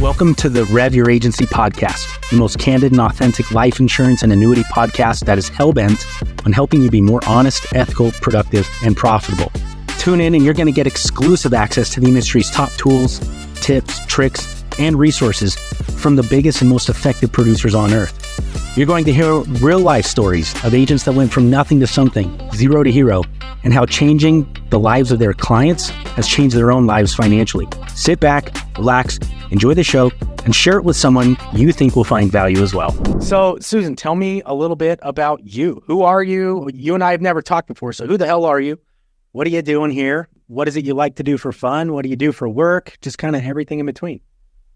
Welcome to the REV Your Agency podcast, the most candid and authentic life insurance and annuity podcast that is hell-bent on helping you be more honest, ethical, productive, and profitable. Tune in and you're going to get exclusive access to the industry's top tools, tips, tricks, and resources from the biggest and most effective producers on earth. You're going to hear real-life stories of agents that went from nothing to something, zero to hero, and how changing the lives of their clients has changed their own lives financially. Sit back, relax, enjoy the show, and share it with someone you think will find value as well. So, Susan, tell me a little bit about you. Who are you? You and I have never talked before, so who the hell are you? What are you doing here? What is it you like to do for fun? What do you do for work? Just kind of everything in between.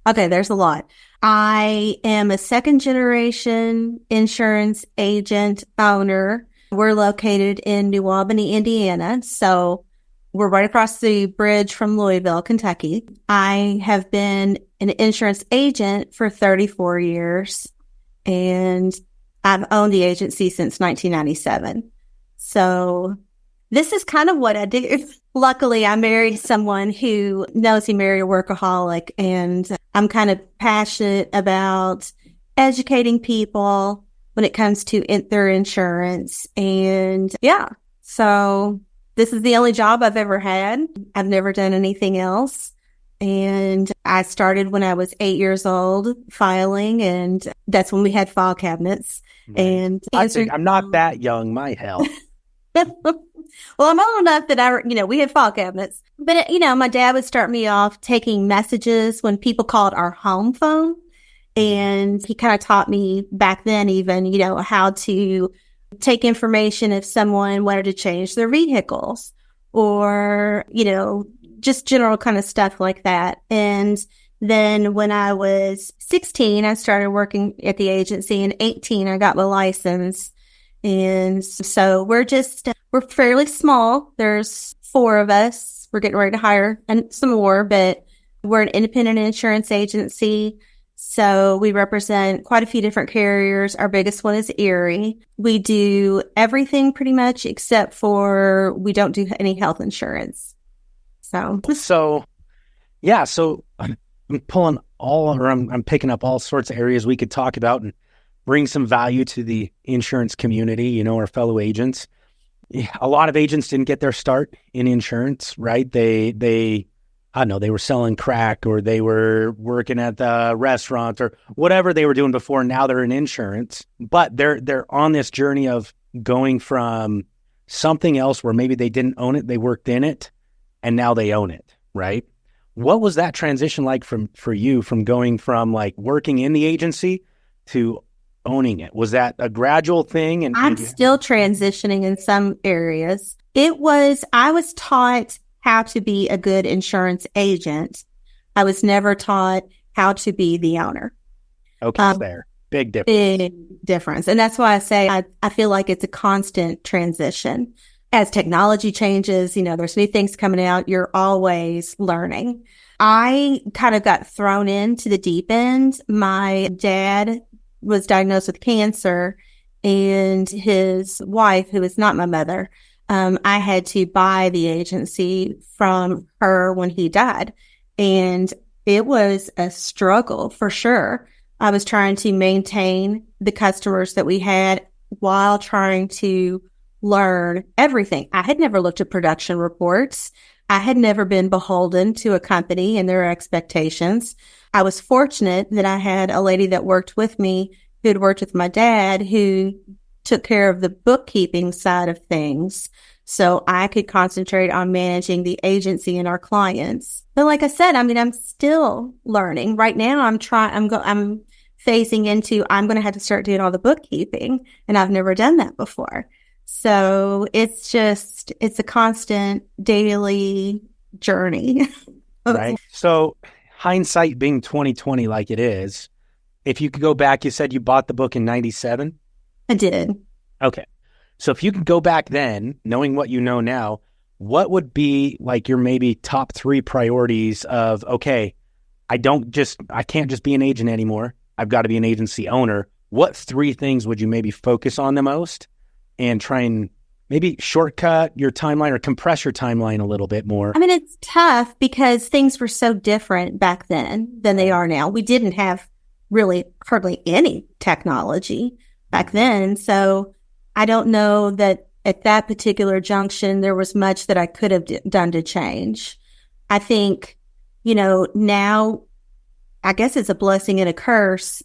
Okay, there's a lot. I am a second-generation insurance agent owner. We're located in New Albany, Indiana, so we're right across the bridge from Louisville, Kentucky. I have been an insurance agent for 34 years, and I've owned the agency since 1997. So this is kind of what I do. Luckily, I married someone who knows he married a workaholic, and I'm kind of passionate about educating people when it comes to their insurance. And yeah, so this is the only job I've ever had. I've never done anything else. And I started when I was 8 years old filing, and that's when we had file cabinets. Right. And I think I'm not that young, my hell. Well, I'm old enough that we had file cabinets. But, my dad would start me off taking messages when people called our home phone. And he kind of taught me back then even, how to take information if someone wanted to change their vehicles or, just general kind of stuff like that. And then when I was 16, I started working at the agency. And 18, I got my license. And so we're fairly small. There's 4 of us. We're getting ready to hire and some more, but we're an independent insurance agency. So we represent quite a few different carriers. Our biggest one is Erie. We do everything pretty much except for we don't do any health insurance. So I'm picking up all sorts of areas we could talk about and bring some value to the insurance community, our fellow agents. Yeah, a lot of agents didn't get their start in insurance, right? They were selling crack or they were working at the restaurant or whatever they were doing before. Now they're in insurance, but they're on this journey of going from something else where maybe they didn't own it, they worked in it, and now they own it, right? What was that transition like for you from going from like working in the agency to owning it? Was that a gradual thing? And I'm still transitioning in some areas. I was taught how to be a good insurance agent. I was never taught how to be the owner. Okay, there. Big difference. Big difference. And that's why I say I feel like it's a constant transition. As technology changes, there's new things coming out. You're always learning. I kind of got thrown into the deep end. My dad was diagnosed with cancer, and his wife, who is not my mother, I had to buy the agency from her when he died. And it was a struggle for sure. I was trying to maintain the customers that we had while trying to learn everything. I had never looked at production reports. I had never been beholden to a company and their expectations. I was fortunate that I had a lady that worked with me who had worked with my dad who took care of the bookkeeping side of things. So I could concentrate on managing the agency and our clients. But like I said, I'm still learning. Right now, I'm phasing into, I'm going to have to start doing all the bookkeeping, and I've never done that before. So it's a constant daily journey. Right. So hindsight being 2020 like it is, if you could go back, you said you bought the book in 97? I did. Okay. So if you could go back then, knowing what you know now, what would be like your maybe top 3 priorities of, okay, I can't just be an agent anymore. I've got to be an agency owner. What 3 things would you maybe focus on the most and try and maybe shortcut your timeline or compress your timeline a little bit more? I mean, it's tough because things were so different back then than they are now. We didn't have really hardly any technology back then. So I don't know that at that particular junction, there was much that I could have done to change. I think, now I guess it's a blessing and a curse,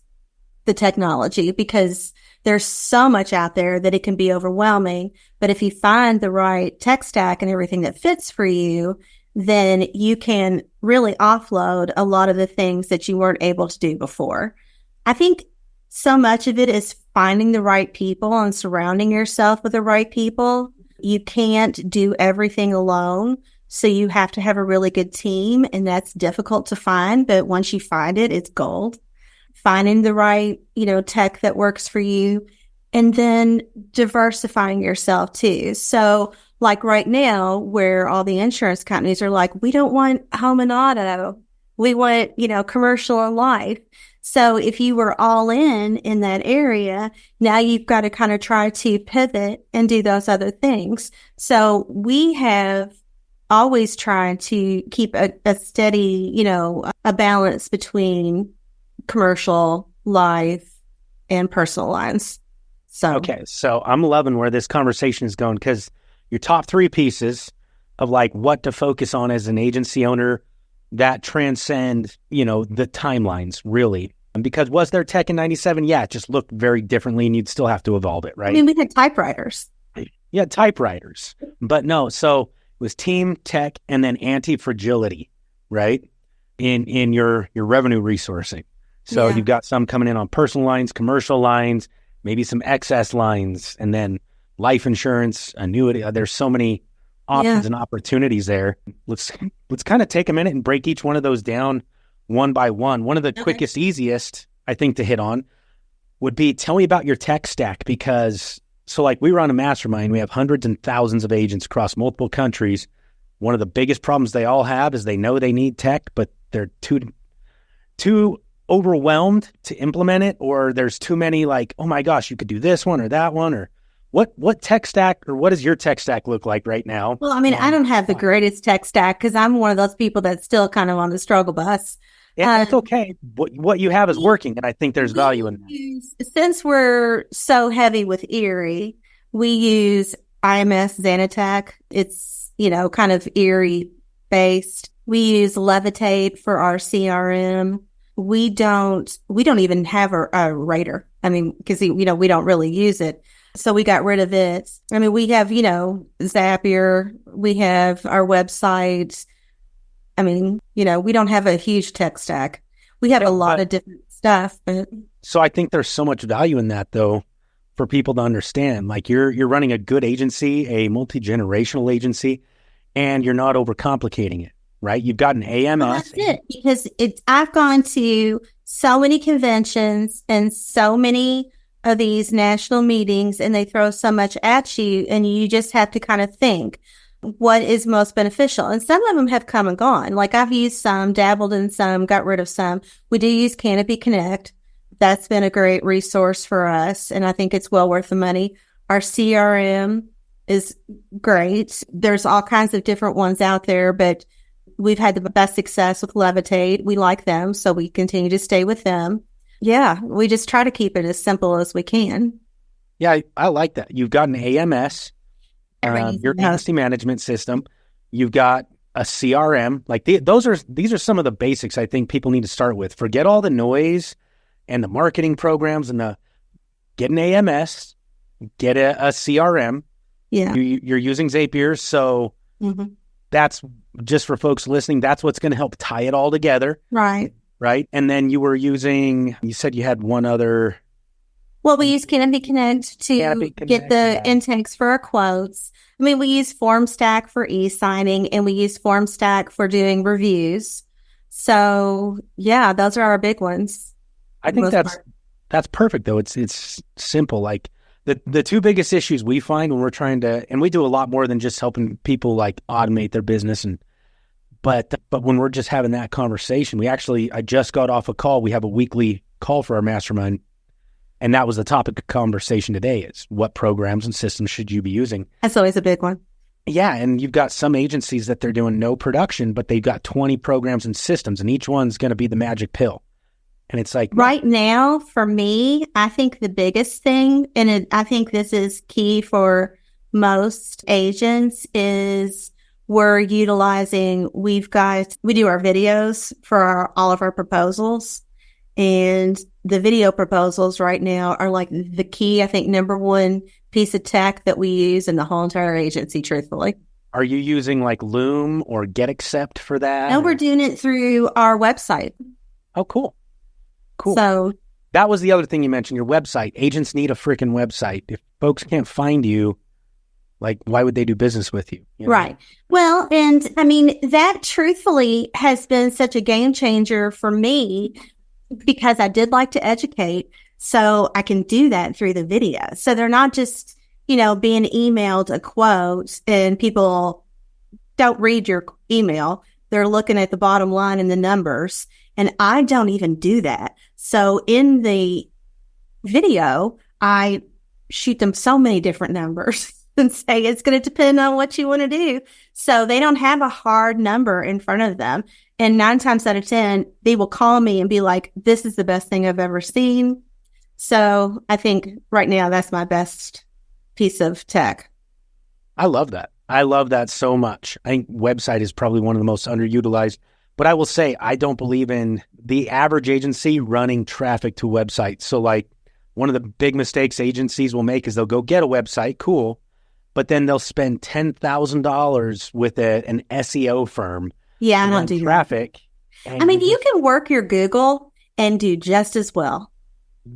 the technology, because there's so much out there that it can be overwhelming. But if you find the right tech stack and everything that fits for you, then you can really offload a lot of the things that you weren't able to do before. I think so much of it is finding the right people and surrounding yourself with the right people. You can't do everything alone. So you have to have a really good team, and that's difficult to find. But once you find it, it's gold. Finding the right, tech that works for you, and then diversifying yourself too. So like right now, where all the insurance companies are like, we don't want home and auto. We want, commercial and life. So if you were all in that area, now you've got to kind of try to pivot and do those other things. So we have always tried to keep a steady, a balance between commercial, life, and personal lines. So okay, so I'm loving where this conversation is going, because your top 3 pieces of like what to focus on as an agency owner that transcend, the timelines really. And because was there tech in 97? Yeah, it just looked very differently, and you'd still have to evolve it, right? I mean, we had typewriters. Yeah, typewriters. But no, so it was team, tech, and then anti-fragility, right? In your revenue resourcing. So you've got some coming in on personal lines, commercial lines, maybe some excess lines, and then life insurance, annuity. There's so many options and opportunities there. Let's kind of take a minute and break each one of those down one by one. One of the quickest, easiest, I think, to hit on would be, tell me about your tech stack, because so like we run a mastermind, we have hundreds and thousands of agents across multiple countries. One of the biggest problems they all have is they know they need tech, but they're too overwhelmed to implement it, or there's too many like, oh my gosh, you could do this one or that one, or what tech stack, or what does your tech stack look like right now? Well, I mean, I don't have the greatest tech stack because I'm one of those people that's still kind of on the struggle bus. Yeah, it's okay. What you have is working, and I think there's value in that. Since we're so heavy with Erie, we use IMS Zanatac. It's, kind of Erie based. We use Levitate for our CRM. We don't even have a rater. I mean, because, we don't really use it. So we got rid of it. I mean, we have, Zapier. We have our website. I mean, we don't have a huge tech stack. We have a lot of different stuff. But so I think there's so much value in that, though, for people to understand. Like you're running a good agency, a multi-generational agency, and you're not overcomplicating it, right? You've got an AMS. Well, that's it. Because I've gone to so many conventions and so many of these national meetings, and they throw so much at you, and you just have to kind of think what is most beneficial. And some of them have come and gone. Like I've used some, dabbled in some, got rid of some. We do use Canopy Connect. That's been a great resource for us, and I think it's well worth the money. Our CRM is great. There's all kinds of different ones out there, but we've had the best success with Levitate. We like them, so we continue to stay with them. Yeah, we just try to keep it as simple as we can. Yeah, I like that. You've got an AMS, your agency management system. You've got a CRM. Like these are some of the basics I think people need to start with. Forget all the noise and the marketing programs, and get an AMS, get a CRM. Yeah, you're using Zapier, so that's just for folks listening. That's what's going to help tie it all together. Right. And then you said you had one other. Well, we use Canopy Connect to get the intakes for our quotes. I mean, we use FormStack for e-signing, and we use FormStack for doing reviews. So, yeah, those are our big ones. I think that's perfect, though. It's simple. Like the two biggest issues we find when we're trying to, and we do a lot more than just helping people like automate their business, but when we're just having that conversation, I just got off a call. We have a weekly call for our mastermind. And that was the topic of conversation today, is what programs and systems should you be using? That's always a big one. Yeah, and you've got some agencies that they're doing no production, but they've got 20 programs and systems, and each one's going to be the magic pill. And it's like... Right now, for me, I think the biggest thing, and I think this is key for most agents, is we're utilizing, we do our videos for all of our proposals. And the video proposals right now are like the key, I think, number one piece of tech that we use in the whole entire agency, truthfully. Are you using like Loom or GetAccept for that? No, we're doing it through our website. Oh, cool. Cool. So that was the other thing you mentioned, your website. Agents need a freaking website. If folks can't find you, like, why would they do business with you? You know? Right. Well, and I mean, that truthfully has been such a game changer for me, because I did like to educate, so I can do that through the video. So they're not just, being emailed a quote and people don't read your email. They're looking at the bottom line and the numbers. And I don't even do that. So in the video, I shoot them so many different numbers and say, it's going to depend on what you want to do. So they don't have a hard number in front of them. And 9 times out of 10, they will call me and be like, this is the best thing I've ever seen. So I think right now that's my best piece of tech. I love that. I love that so much. I think website is probably one of the most underutilized. But I will say, I don't believe in the average agency running traffic to websites. So like one of the big mistakes agencies will make is they'll go get a website, cool, but then they'll spend $10,000 with an SEO firm. Yeah, I don't do traffic. I mean, you can work your Google and do just as well.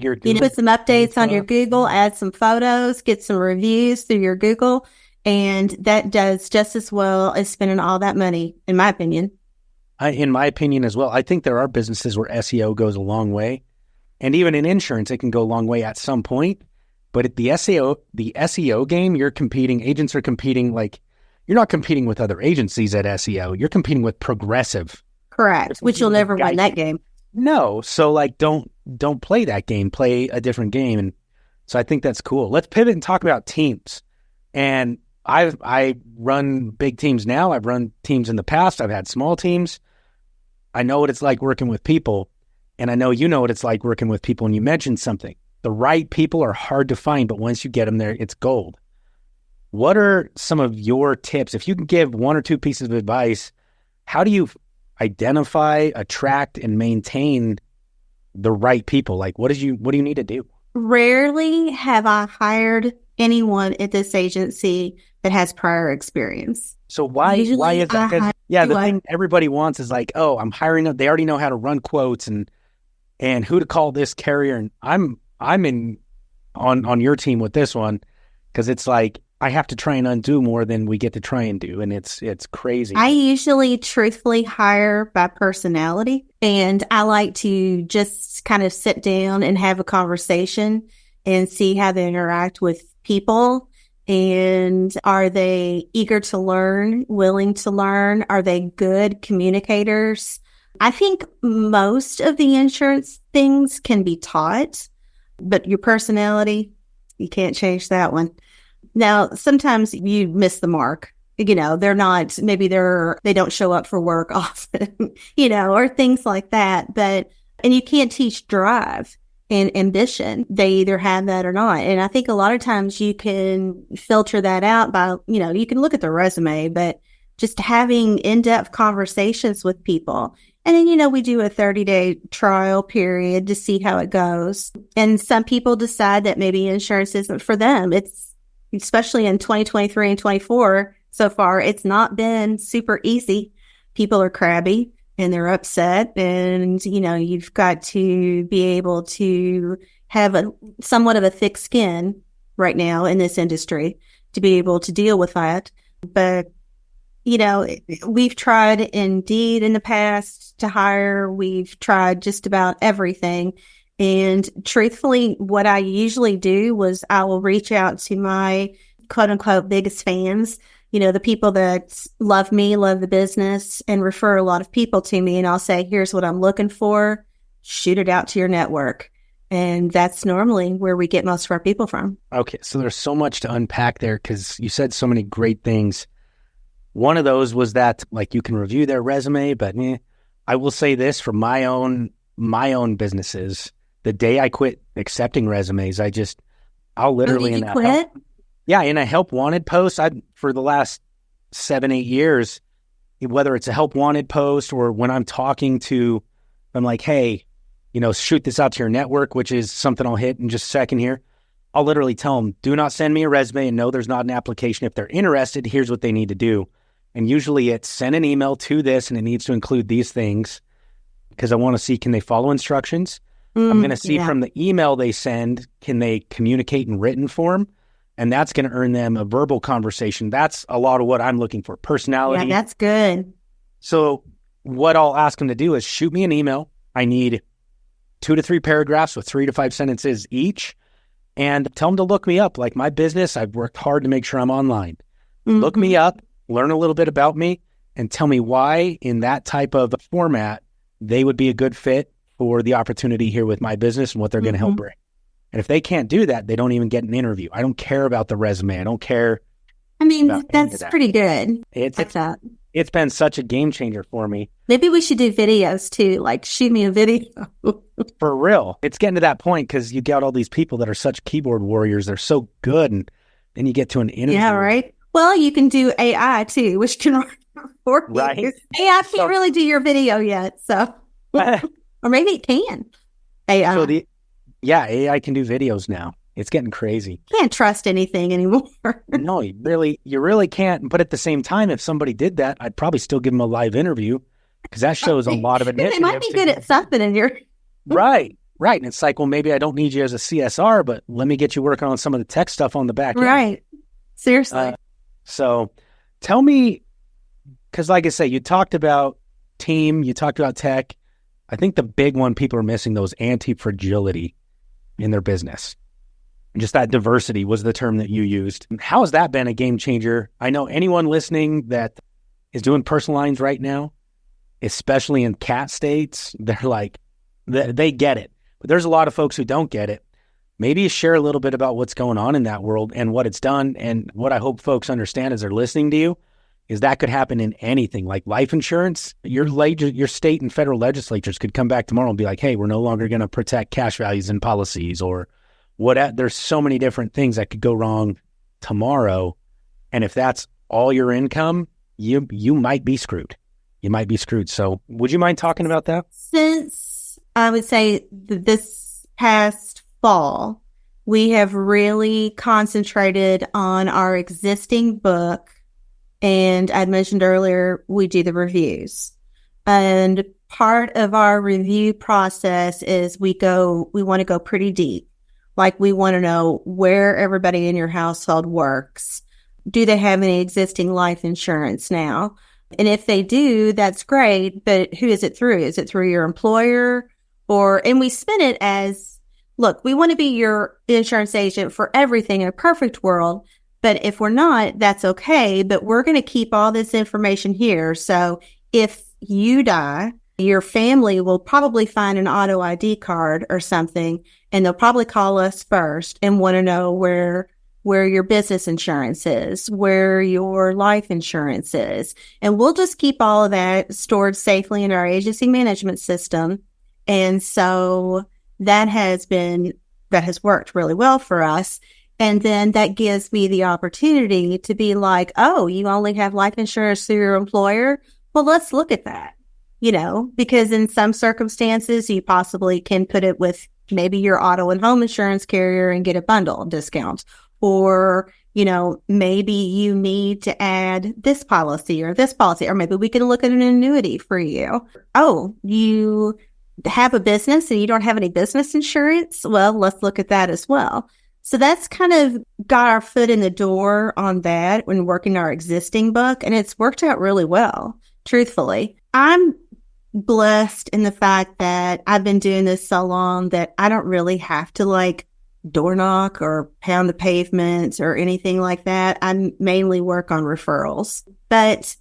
Put some updates on your Google, add some photos, get some reviews through your Google, and that does just as well as spending all that money, in my opinion. In my opinion as well. I think there are businesses where SEO goes a long way. And even in insurance, it can go a long way at some point. But at the SEO game, agents are competing, like, you're not competing with other agencies at SEO. You're competing with Progressive. Correct. Which you'll never win that game. No. So like, don't play that game. Play a different game. And so I think that's cool. Let's pivot and talk about teams. And I run big teams now. I've run teams in the past. I've had small teams. I know what it's like working with people. And I know you know what it's like working with people. And you mentioned something. The right people are hard to find, but once you get them there, it's gold. What are some of your tips? If you can give 1 or 2 pieces of advice, how do you identify, attract, and maintain the right people? Like, what do you need to do? Rarely have I hired anyone at this agency that has prior experience. So why is that? The thing everybody wants is like, oh, I'm hiring them. They already know how to run quotes and who to call this carrier. And I'm on your team with this one, because it's like I have to try and undo more than we get to try and do, and it's crazy. I usually truthfully hire by personality, and I like to just kind of sit down and have a conversation and see how they interact with people. And are they eager to learn, willing to learn? Are they good communicators? I think most of the insurance things can be taught, but your personality, you can't change that one. Now, sometimes you miss the mark. They're not, maybe they don't show up for work often, or things like that. And you can't teach drive and ambition. They either have that or not. And I think a lot of times you can filter that out by, you can look at the resume, but just having in-depth conversations with people. And then, we do a 30-day trial period to see how it goes. And some people decide that maybe insurance isn't for them. It's, especially in 2023 and 24, so far, it's not been super easy. People are crabby and they're upset. And, you've got to be able to have somewhat of a thick skin right now in this industry to be able to deal with that. But we've tried Indeed in the past to hire. We've tried just about everything. And truthfully, what I usually do was I will reach out to my quote unquote biggest fans, the people that love me, love the business, and refer a lot of people to me. And I'll say, here's what I'm looking for. Shoot it out to your network. And that's normally where we get most of our people from. Okay, so there's so much to unpack there because you said so many great things. One of those was that like you can review their resume, but I will say this for my own businesses. The day I quit accepting resumes, I'll literally Did you quit? in a help wanted post, for the last 7-8 years, whether it's a help wanted post or when I'm like, hey, shoot this out to your network, which is something I'll hit in just a second here. I'll literally tell them, do not send me a resume and no, there's not an application. If they're interested, here's what they need to do. And usually it's send an email to this and it needs to include these things because I want to see, can they follow instructions? I'm going to see from the email they send, can they communicate in written form? And that's going to earn them a verbal conversation. That's a lot of what I'm looking for. Personality. Yeah, that's good. So what I'll ask them to do is shoot me an email. I need 2 to 3 paragraphs with 3 to 5 sentences each, and tell them to look me up. Like my business, I've worked hard to make sure I'm online. Look me up, learn a little bit about me, and tell me why in that type of format they would be a good fit for the opportunity here with my business and what they're going to help bring. And if they can't do that, they don't even get an interview. I don't care about the resume. I don't care. I mean, that's pretty good. It's been such a game changer for me. Maybe we should do videos too, like shoot me a video. For real. It's getting to that point because you got all these people that are such keyboard warriors. They're so good. And then you get to an interview. Yeah, right. Well, you can do AI too, which can for you. Right. AI can't really do your video yet. So, or maybe it can. AI. AI can do videos now. It's getting crazy. Can't trust anything anymore. No, you really can't. But at the same time, if somebody did that, I'd probably still give them a live interview because that shows a lot of initiative. They might be good at something in your... Right. And it's like, well, maybe I don't need you as a CSR, but let me get you working on some of the tech stuff on the back end. Right. Seriously. So tell me, because like I say, you talked about team, you talked about tech. I think the big one people are missing, those anti-fragility in their business. Just that diversity was the term that you used. How has that been a game changer? I know anyone listening that is doing personal lines right now, especially in cat states, they're like, they get it. But there's a lot of folks who don't get it. Maybe you share a little bit about what's going on in that world and what it's done. And what I hope folks understand as they're listening to you is that could happen in anything like life insurance. Your state and federal legislatures could come back tomorrow and be like, hey, we're no longer going to protect cash values in policies or there's so many different things that could go wrong tomorrow. And if that's all your income, you might be screwed. You might be screwed. So would you mind talking about that? Since I would say this past fall, we have really concentrated on our existing book. And I mentioned earlier, we do the reviews. And part of our review process is we want to go pretty deep. Like we want to know where everybody in your household works. Do they have any existing life insurance now? And if they do, that's great. But who is it through? Is it through your employer? And we spin it as, look, we want to be your insurance agent for everything in a perfect world. But if we're not, that's okay. But we're going to keep all this information here. So if you die, your family will probably find an auto ID card or something, and they'll probably call us first and want to know where your business insurance is, where your life insurance is. And we'll just keep all of that stored safely in our agency management system. And so that has worked really well for us. And then that gives me the opportunity to be like, oh, you only have life insurance through your employer? Well, let's look at that. Because in some circumstances, you possibly can put it with maybe your auto and home insurance carrier and get a bundle discount. Or, maybe you need to add this policy, or maybe we can look at an annuity for you. Oh, you have a business and you don't have any business insurance? Well, let's look at that as well. So that's kind of got our foot in the door on that when working our existing book. And it's worked out really well, truthfully. I'm blessed in the fact that I've been doing this so long that I don't really have to door knock or pound the pavements or anything like that. I mainly work on referrals. But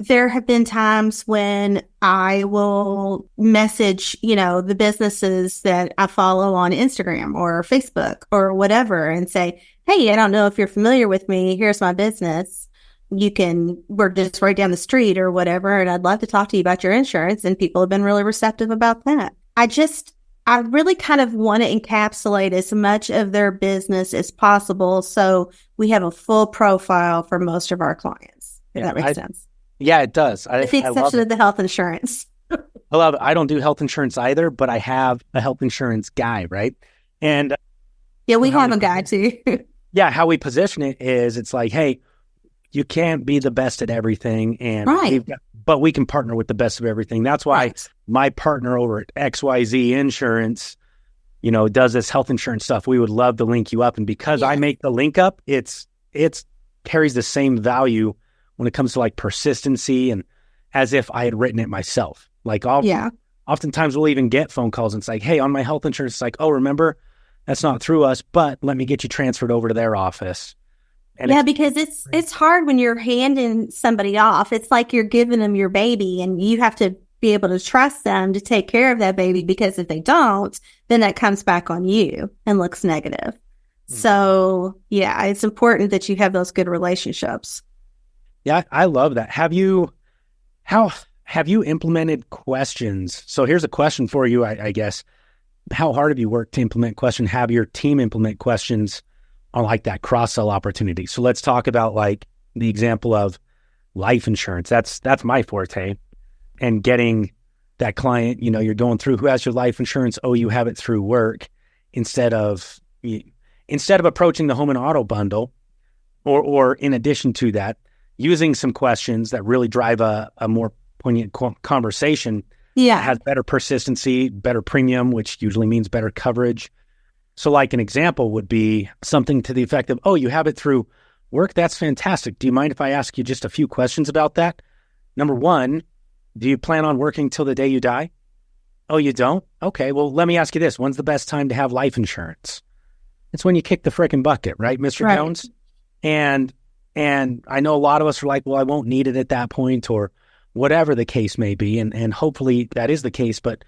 there have been times when I will message, the businesses that I follow on Instagram or Facebook or whatever and say, hey, I don't know if you're familiar with me. Here's my business. We're just right down the street or whatever. And I'd love to talk to you about your insurance. And people have been really receptive about that. I really kind of want to encapsulate as much of their business as possible. So we have a full profile for most of our clients. If that makes sense. Yeah, it does. With the exception of the health insurance. I love it. I don't do health insurance either, but I have a health insurance guy, right? And yeah, we have a guy too. Yeah, how we position it is it's like, hey, you can't be the best at everything, and but we can partner with the best of everything. That's why my partner over at XYZ Insurance, does this health insurance stuff. We would love to link you up, and because I make the link up, it's carries the same value when it comes to like persistency and as if I had written it myself. Like oftentimes we'll even get phone calls and it's like, hey, on my health insurance, it's like, oh, remember, that's not through us, but let me get you transferred over to their office. And because it's hard when you're handing somebody off. It's like you're giving them your baby and you have to be able to trust them to take care of that baby, because if they don't, then that comes back on you and looks negative. Mm-hmm. So it's important that you have those good relationships. Yeah, I love that. Have you implemented questions? So here's a question for you, I guess. How hard have you worked to implement questions? Have your team implement questions on like that cross-sell opportunity? So let's talk about like the example of life insurance. That's my forte. And getting that client, you're going through who has your life insurance. Oh, you have it through work, instead of approaching the home and auto bundle, or in addition to that, using some questions that really drive a more poignant conversation. Yeah. Has better persistency, better premium, which usually means better coverage. So like an example would be something to the effect of, oh, you have it through work? That's fantastic. Do you mind if I ask you just a few questions about that? Number one, do you plan on working till the day you die? Oh, you don't? Okay, well, let me ask you this. When's the best time to have life insurance? It's when you kick the frickin' bucket, right, Mr. Jones? And I know a lot of us are like, well, I won't need it at that point, or whatever the case may be. And hopefully that is the case. But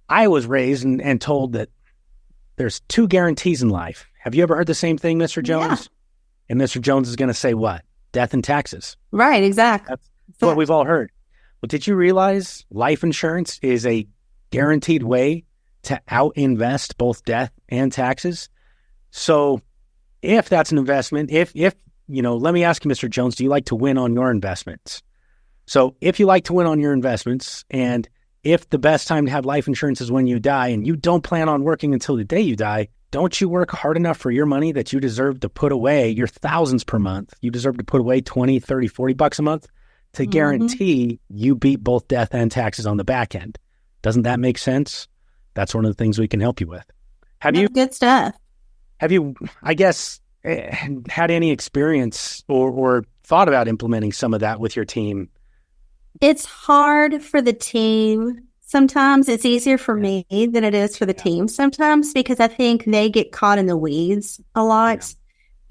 I was raised and told that there's two guarantees in life. Have you ever heard the same thing, Mr. Jones? Yeah. And Mr. Jones is going to say what? Death and taxes. Right, exactly. That's what we've all heard. Well, did you realize life insurance is a guaranteed way to out-invest both death and taxes? So if that's an investment, if let me ask you, Mr. Jones, do you like to win on your investments? So if you like to win on your investments, and if the best time to have life insurance is when you die, and you don't plan on working until the day you die, don't you work hard enough for your money that you deserve to put away your thousands per month? You deserve to put away 20, 30, 40 bucks a month to guarantee you beat both death and taxes on the back end. Doesn't that make sense? That's one of the things we can help you with. Good stuff. Have you, I guess, had any experience or thought about implementing some of that with your team? It's hard for the team. Sometimes it's easier for me than it is for the team sometimes, because I think they get caught in the weeds a lot.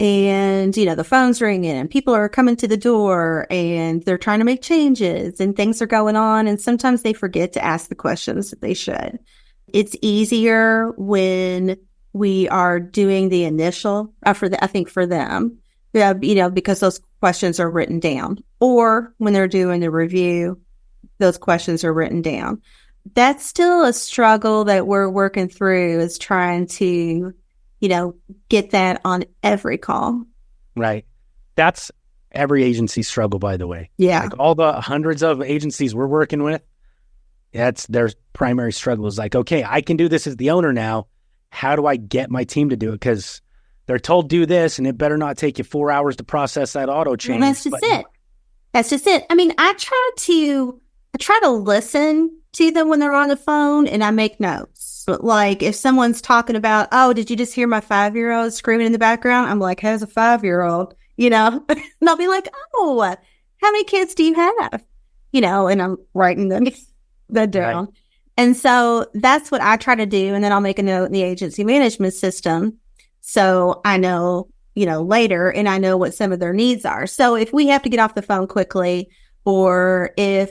Yeah. And, the phone's ringing and people are coming to the door and they're trying to make changes and things are going on. And sometimes they forget to ask the questions that they should. It's easier when we are doing the initial for them, because those questions are written down, or when they're doing the review, those questions are written down. That's still a struggle that we're working through, is trying to, get that on every call. Right. That's every agency struggle, by the way. Yeah. Like all the hundreds of agencies we're working with, that's their primary struggle is like, okay, I can do this as the owner now. How do I get my team to do it? Because they're told do this, and it better not take you 4 hours to process that auto change. Well, that's just it. I mean, I try to listen to them when they're on the phone, and I make notes. But like if someone's talking about, oh, did you just hear my 5-year-old screaming in the background? I'm like, how's a 5-year-old? And I'll be like, oh, how many kids do you have? And I'm writing that down. Right. And so that's what I try to do. And then I'll make a note in the agency management system, so I know, later, and I know what some of their needs are. So if we have to get off the phone quickly, or if,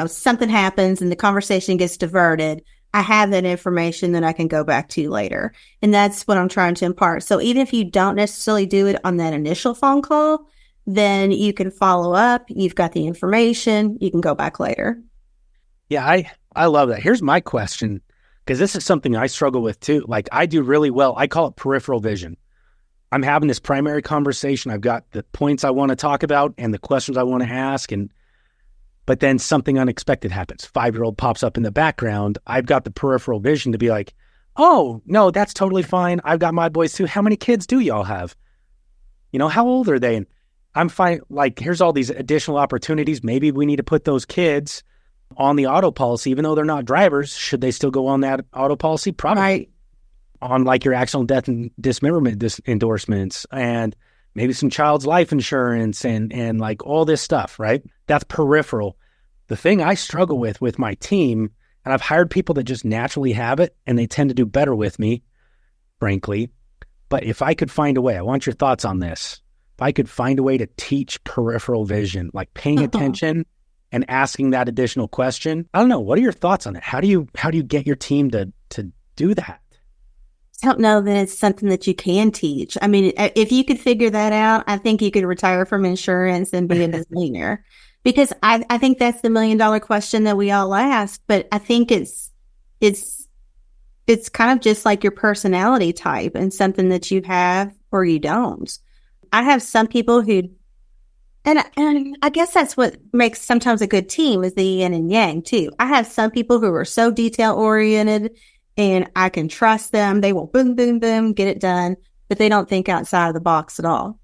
something happens and the conversation gets diverted, I have that information that I can go back to later. And that's what I'm trying to impart. So even if you don't necessarily do it on that initial phone call, then you can follow up. You've got the information. You can go back later. Yeah, I love that. Here's my question, because this is something I struggle with too. Like, I do really well. I call it peripheral vision. I'm having this primary conversation. I've got the points I want to talk about and the questions I want to ask. But then something unexpected happens. 5-year-old pops up in the background. I've got the peripheral vision to be like, oh, no, that's totally fine. I've got my boys too. How many kids do y'all have? How old are they? And I'm fine. Like, here's all these additional opportunities. Maybe we need to put those kids on the auto policy, even though they're not drivers. Should they still go on that auto policy? Probably. Right. On like your accidental death and dismemberment endorsements, and maybe some child's life insurance and like all this stuff, right? That's peripheral. The thing I struggle with my team, and I've hired people that just naturally have it and they tend to do better with me, frankly. But if I could find a way, I want your thoughts on this. If I could find a way to teach peripheral vision, like paying attention and asking that additional question, I don't know. What are your thoughts on it? How do you get your team to do that? I don't know that it's something that you can teach. I mean, if you could figure that out, I think you could retire from insurance and be a millionaire. Because I think that's the $1 million question that we all ask. But I think it's kind of just like your personality type and something that you have or you don't. I have some people who, and I guess that's what makes sometimes a good team is the yin and yang too. I have some people who are so detail oriented, and I can trust them. They will boom, boom, boom, get it done, but they don't think outside of the box at all.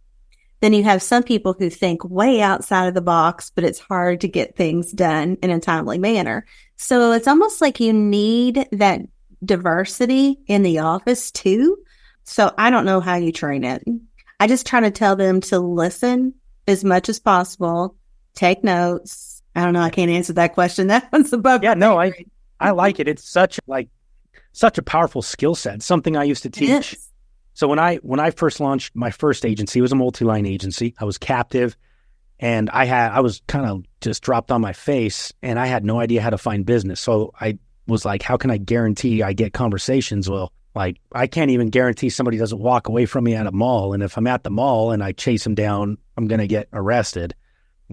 Then you have some people who think way outside of the box, but it's hard to get things done in a timely manner. So it's almost like you need that diversity in the office too. So I don't know how you train it. I just try to tell them to listen as much as possible, take notes. I don't know. I can't answer that question. That one's above. Yeah, no, I like it. It's such a powerful skill set. Something I used to teach. Yes. So when I first launched my first agency, it was a multi-line agency. I was captive, and I was kind of just dropped on my face, and I had no idea how to find business. So I was like, how can I guarantee I get conversations? Well, like, I can't even guarantee somebody doesn't walk away from me at a mall. And if I'm at the mall and I chase them down, I'm going to get arrested.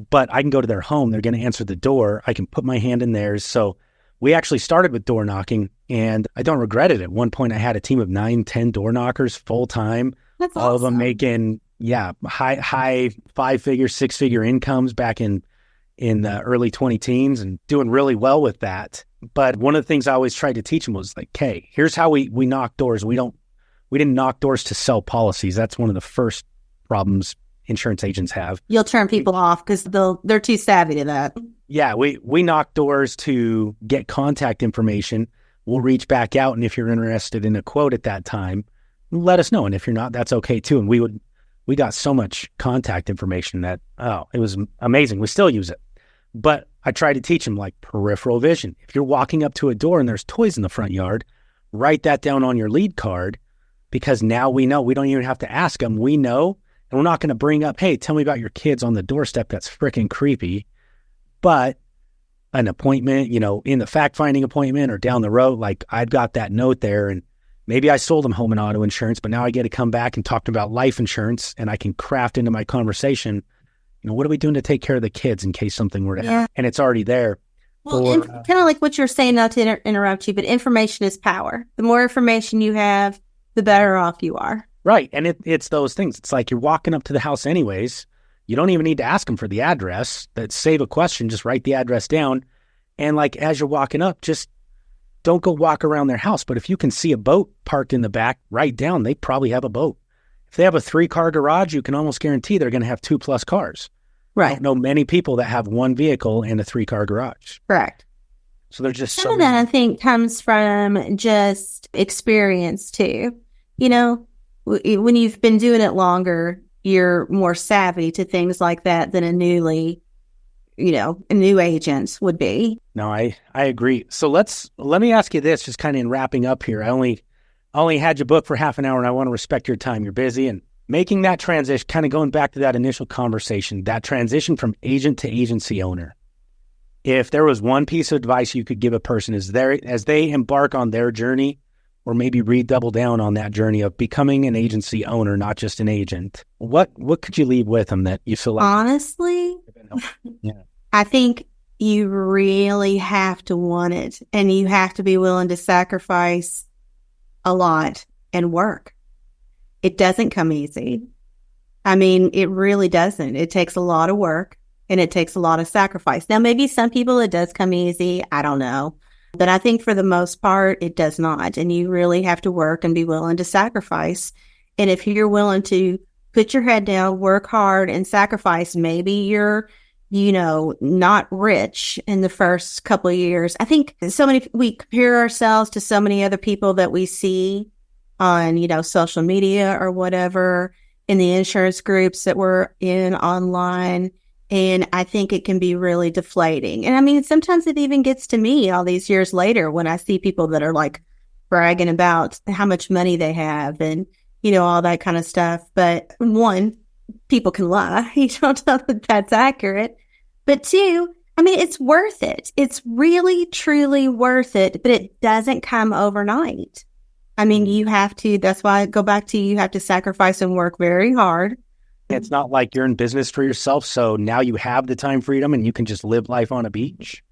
But I can go to their home. They're going to answer the door. I can put my hand in theirs. So we actually started with door knocking, and I don't regret it. At one point, I had a team of 9-10 door knockers full time. That's all awesome. of them making high 5-figure, 6-figure incomes back in the early 20-teens, and doing really well with that. But one of the things I always tried to teach them was like, hey, here's how we knock doors. We didn't knock doors to sell policies. That's one of the first problems insurance agents have. You'll turn people off because they're too savvy to that. Yeah, we knock doors to get contact information. We'll reach back out, and if you're interested in a quote at that time, let us know. And if you're not, that's okay too. And we got so much contact information that, it was amazing. We still use it. But I try to teach them like peripheral vision. If you're walking up to a door and there's toys in the front yard, write that down on your lead card, because now we know. We don't even have to ask them. We know, and we're not going to bring up, hey, tell me about your kids on the doorstep. That's freaking creepy. But an appointment, in the fact-finding appointment or down the road, like, I've got that note there, and maybe I sold them home and auto insurance, but now I get to come back and talk about life insurance, and I can craft into my conversation, what are we doing to take care of the kids in case something were to happen? And it's already there. Well, kind of like what you're saying, not to interrupt you, but information is power. The more information you have, the better off you are. Right. And it's those things. It's like you're walking up to the house anyways. You don't even need to ask them for the address. That save a question, just write the address down. And like, as you're walking up, just don't go walk around their house. But if you can see a boat parked in the back, write down, they probably have a boat. If they have a 3-car garage, you can almost guarantee they're going to have 2+ cars. Right. I don't know many people that have one vehicle and a 3-car garage. Correct. So there's just some of that, I think, comes from just experience too. When you've been doing it longer, you're more savvy to things like that than a new agent would be. No, I agree. So let me ask you this, just kind of in wrapping up here. I only had you booked for half an hour, and I want to respect your time. You're busy, and making that transition, kind of going back to that initial conversation, that transition from agent to agency owner. if there was one piece of advice you could give a person as they embark on their journey, or maybe redouble down on that journey of becoming an agency owner, not just an agent, what could you leave with them that you feel like? Honestly, yeah. I think you really have to want it, and you have to be willing to sacrifice a lot and work. It doesn't come easy. I mean, it really doesn't. It takes a lot of work and it takes a lot of sacrifice. Now, maybe some people it does come easy. I don't know. But I think for the most part, it does not. And you really have to work and be willing to sacrifice. And if you're willing to put your head down, work hard and sacrifice, maybe you're, not rich in the first couple of years. I think we compare ourselves to so many other people that we see on, social media or whatever, in the insurance groups that we're in online. And I think it can be really deflating. And I mean, sometimes it even gets to me all these years later when I see people that are like bragging about how much money they have and, all that kind of stuff. But one, people can lie. You don't know that that's accurate. But two, I mean, it's worth it. It's really, truly worth it, but it doesn't come overnight. I mean, that's why I go back to, you have to sacrifice and work very hard. It's not like you're in business for yourself. So now you have the time freedom and you can just live life on a beach.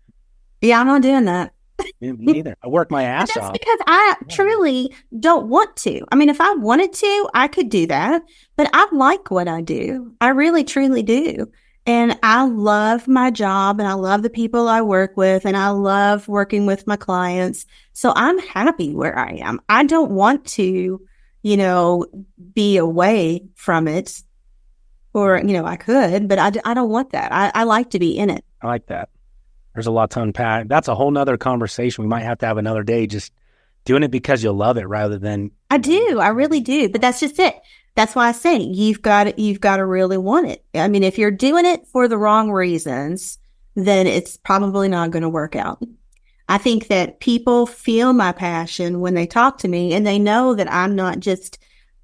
Yeah, I'm not doing that. Me neither. I work my ass off. That's because I truly don't want to. I mean, if I wanted to, I could do that. But I like what I do. I really, truly do. And I love my job and I love the people I work with and I love working with my clients. So I'm happy where I am. I don't want to, be away from it. Or, I could, but I don't want that. I like to be in it. I like that. There's a lot to unpack. That's a whole nother conversation. We might have to have another day, just doing it because you love it rather than. I do. I really do. But that's just it. That's why I say you've got to really want it. I mean, if you're doing it for the wrong reasons, then it's probably not going to work out. I think that people feel my passion when they talk to me and they know that I'm not just,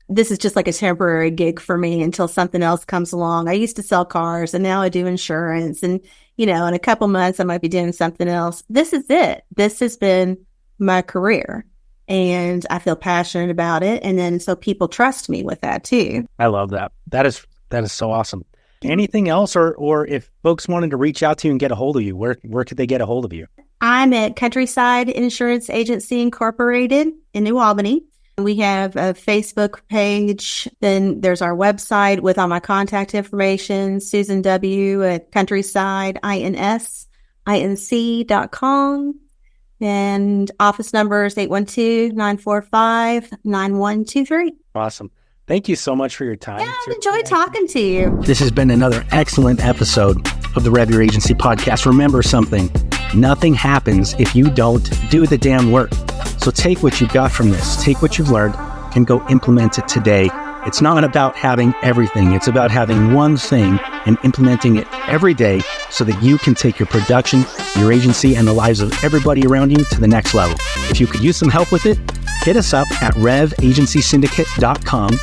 this is just like a temporary gig for me until something else comes along. I used to sell cars and now I do insurance and, in a couple months I might be doing something else. This is it. This has been my career and I feel passionate about it. And then so people trust me with that too. I love that. That is so awesome. Anything else or if folks wanted to reach out to you and get a hold of you, where could they get a hold of you? I'm at Countryside Insurance Agency Incorporated in New Albany. We have a Facebook page. Then there's our website with all my contact information, Susan W. at countryside.com. And office number is 812-945-9123. Awesome. Thank you so much for your time. Yeah, I've enjoyed talking to you. This has been another excellent episode of the REV Your Agency podcast. Remember something, nothing happens if you don't do the damn work. So take what you got from this, take what you've learned and go implement it today. It's not about having everything. It's about having one thing and implementing it every day so that you can take your production, your agency, and the lives of everybody around you to the next level. If you could use some help with it, hit us up at revagencysyndicate.com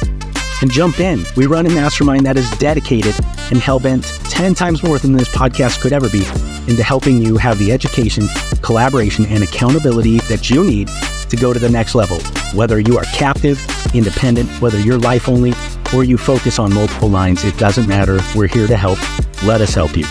and jump in. We run a mastermind that is dedicated and hell-bent 10 times more than this podcast could ever be into helping you have the education, collaboration, and accountability that you need to go to the next level. Whether you are captive, independent, whether you're life only, or you focus on multiple lines, it doesn't matter. We're here to help. Let us help you.